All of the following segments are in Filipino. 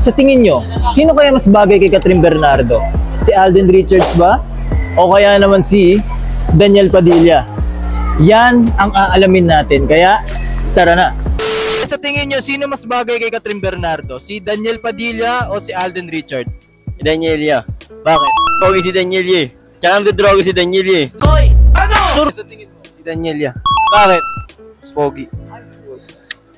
Sa tingin nyo, sino kaya mas bagay kay Kathryn Bernardo? Si Alden Richards ba? O kaya naman si Daniel Padilla? Yan ang aalamin natin, kaya tara na. Sa tingin nyo, sino mas bagay kay Kathryn Bernardo? Si Daniel Padilla o si Alden Richards? Si Danielia. Bakit? Pogi si Danielia. Tsaka nagdodrogo si Danielia. Hoy! Ano? Sa tingin mo? Si Danielia. Bakit? Mas pogi.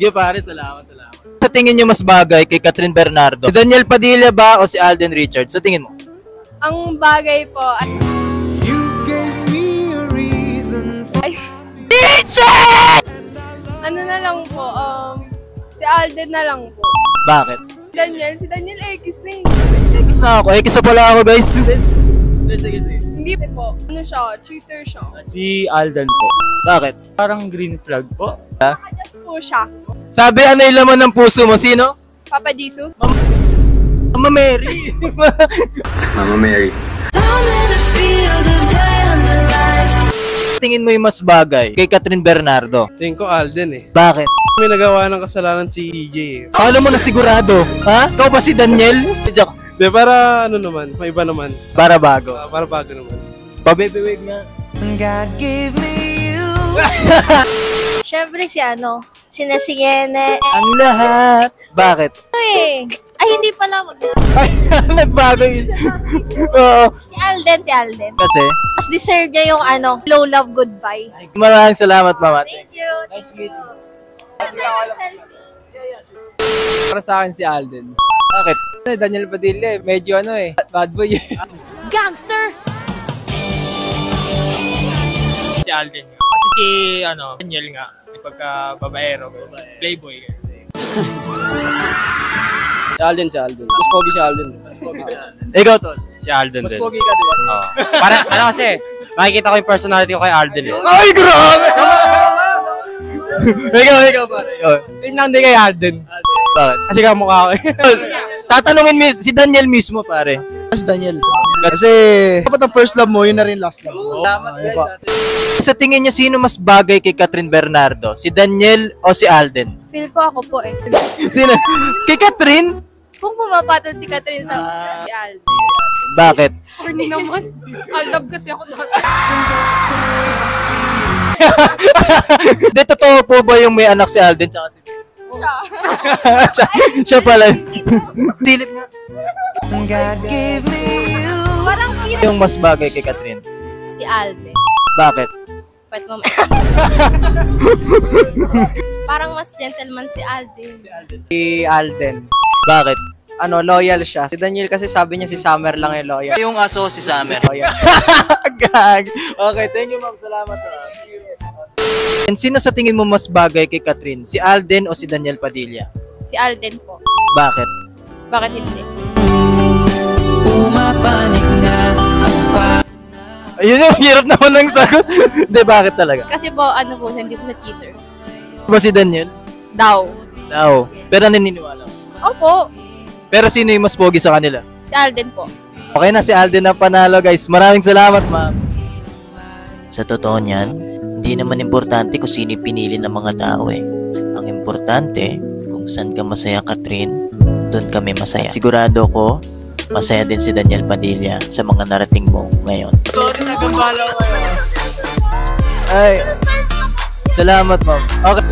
Yo pare, salamat. Sa tingin nyo mas bagay kay Kathryn Bernardo? Si Daniel Padilla ba o si Alden Richards? Sa tingin mo? Ang bagay po ay... Richard! Ano na lang po, si Alden na lang po. Bakit? Si Daniel X na X na ako. X na pala ako, guys. Hindi po. Ano siya? Cheater siya. Si Alden po. Bakit? Parang green flag po. Nakajas po siya. Sabi, ano yung laman ng puso mo? Sino? Papa Jesus? Mama Mary. Mama Mary. Tingin mo yung mas bagay kay Kathryn Bernardo? Tingin ko Alden eh. Bakit? May nagawa ng kasalanan si EJ eh. Paano mo na sigurado? Ha? Ikaw ba si Daniel? Joke. De, para ano naman, may iba naman. Para bago. Para bago naman. Pabibiwig nga. God gave me you. Siyempre si si Yene. Ang lahat. Bakit? Ay, hindi pala. Ay, nagbago yun. Oo. Si Alden. Kasi? Mas deserve niya yung Low Love Goodbye. Maraming salamat, Mama. Thank you. Nice meeting you. Para sa akin si Alden. Bakit? Daniel Padilla medyo bad boy. Gangster! Si Alden. Kasi si Daniel nga, pagka babaero, playboy. Si Alden. Mas pogi si Alden. Ikaw, Tol. Si Alden Mas din. pogi ka, di ba? Oo. Parang kasi, makikita ko yung personality ko kay Alden eh. Ay, grabe! ikaw, pare. Tingnan din kay Alden. Bakit? Kasi kamukha ko. Tatanungin si Daniel mismo, pare. Si Daniel. Kasi dapat ang first love mo, yun na rin last love mo. Salamat, guys. Sa tingin niyo, sino mas bagay kay Kathryn Bernardo? Si Daniel o si Alden? Feel ko ako po eh. Sino? Kay Kathryn? Kung pumapatol si Kathryn sa si Alden. Bakit? Horny naman. Aldab kasi ako dati. Hindi, totoo po ba yung may anak si Alden? Tsaka si... siya pala. Silip nga. God gave me you. Parang cute. Yung mas bagay kay Kathryn? Si Alden. Bakit? Pwede mo parang mas gentleman si Alden. Si Alden. Bakit? Loyal siya. Si Daniel kasi sabi niya si Summer lang yung loyal. Yung aso si Summer. Loyal. Gag. Okay, thank you, ma'am. Salamat. And sino sa tingin mo mas bagay kay Kathryn? Si Alden o si Daniel Padilla? Si Alden po. Bakit? Bakit hindi? Ayun yung hirap naman ng sagot. Hindi, bakit talaga? Kasi po, hindi po sa cheater. Ba si Daniel? Daw. Pero naniniwala. Opo. Pero sino yung mas pogi sa kanila? Si Alden po. Okay na, si Alden na panalo, guys. Maraming salamat, ma'am. Sa totoo niyan, hindi naman importante kung sino pinili ng mga tao eh. Ang importante, kung saan ka masaya, Kathryn, doon kami masaya. At sigurado ko, masaya din si Daniel Padilla sa mga narating mo ngayon. Sorry, nagambala ko. Ay, salamat, ma'am. Okay.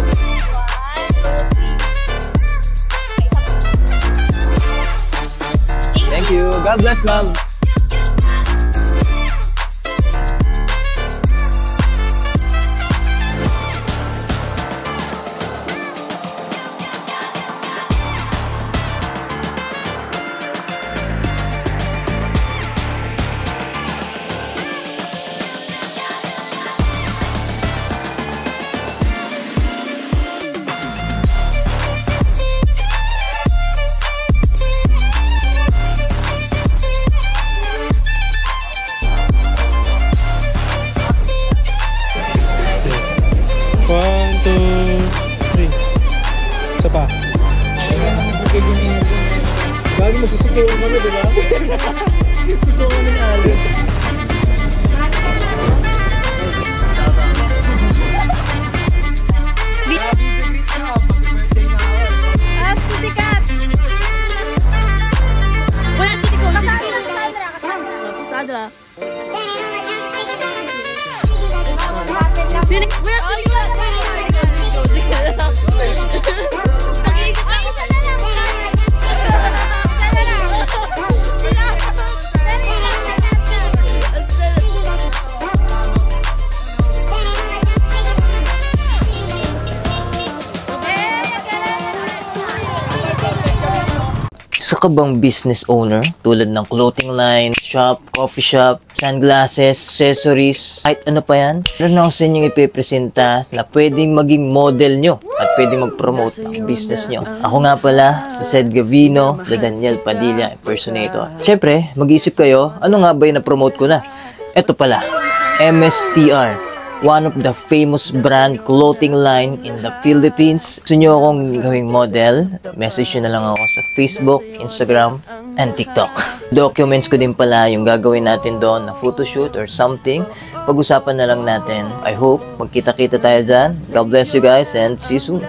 Thank you. God bless, ma'am. Lagi magsusuko kami, di ba? Susuko kami ni Alden. Sikat! Isa ka bang business owner tulad ng clothing line, shop, coffee shop, sunglasses, accessories, kahit ano pa yan? Meron ako sa inyong ipipresenta na pwedeng maging model nyo at pwedeng mag-promote ang business nyo. Ako nga pala, si Sed Gavino, the Daniel Padilla impersonator. Siyempre, mag-iisip kayo, ano nga ba yung na-promote ko na? Ito pala, MSTR. One of the famous brand clothing line in the Philippines. Gusto nyo akong gawing model? Message nyo na lang ako sa Facebook, Instagram, and TikTok. Documents ko din pala yung gagawin natin doon na photoshoot or something. Pag-usapan na lang natin. I hope magkita-kita tayo dyan. God bless you guys and see you soon.